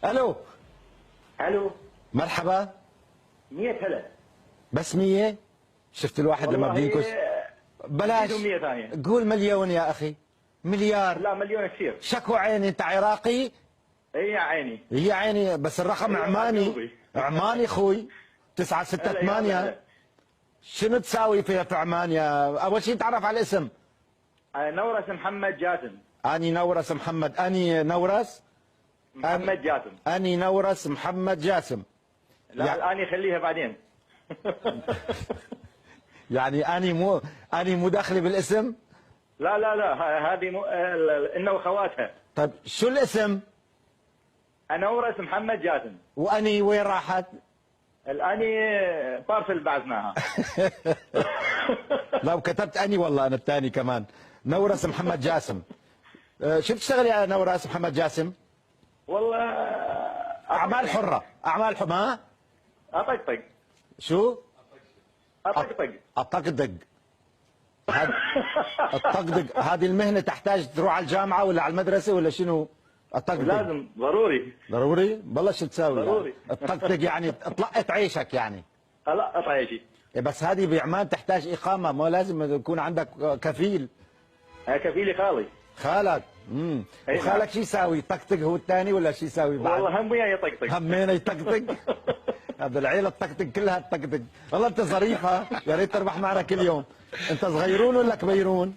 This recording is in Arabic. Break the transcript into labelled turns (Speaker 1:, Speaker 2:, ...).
Speaker 1: الو.
Speaker 2: الو.
Speaker 1: مرحبا.
Speaker 2: 100 هلا.
Speaker 1: بس 100؟ شفت الواحد لما بينكش. بلاش
Speaker 2: 100 ثانية.
Speaker 1: قول مليون يا اخي. مليار.
Speaker 2: لا مليون كثير.
Speaker 1: شكو عيني، انت عراقي؟
Speaker 2: اي يا عيني.
Speaker 1: هي عيني بس الرقم عماني. عماني اخوي. 968. شنو تساوي في عمان يا اول شيء تعرف على الاسم؟
Speaker 2: نورس محمد جاسم.
Speaker 1: اني نورس محمد. اني نورس
Speaker 2: محمد جاسم.
Speaker 1: اني نورس محمد جاسم.
Speaker 2: لا الان خليها بعدين.
Speaker 1: يعني اني مو داخلي بالاسم؟
Speaker 2: لا لا لا هذه انه خواتها.
Speaker 1: طيب شو الاسم؟
Speaker 2: نورس محمد جاسم.
Speaker 1: واني وين راحت؟
Speaker 2: الان بارسل بعثناها.
Speaker 1: لا وكتبت اني والله انا الثاني كمان. نورس محمد جاسم. شو بتشتغل يا نورس محمد جاسم؟
Speaker 2: والله
Speaker 1: اعمال حره. اعمال حره. ما
Speaker 2: اطقطق.
Speaker 1: شو؟
Speaker 2: اطقطق.
Speaker 1: اطقطق. الطقطق هذه المهنه تحتاج تروح على الجامعه ولا على المدرسه ولا شنو؟ الطقطق
Speaker 2: لازم ضروري.
Speaker 1: ضروري؟ والله شو تساوي؟
Speaker 2: ضروري.
Speaker 1: يعني الطقطق يعني طلقت عيشك يعني.
Speaker 2: لا اطعيشي.
Speaker 1: بس هذه بعمان تحتاج اقامه، مو لازم يكون عندك كفيل.
Speaker 2: كفيلي خالي.
Speaker 1: خالك. وخالك شو يساوي؟ يطقطق هو الثاني ولا شو يساوي بعد؟
Speaker 2: والله هم وياه يطقطق.
Speaker 1: همين يطقطق. هذا العيله الطقطق كلها تطقطق. والله انت ظريف ها، يا ريت تربح معنا كل يوم. انت صغيرون ولا كبيرون؟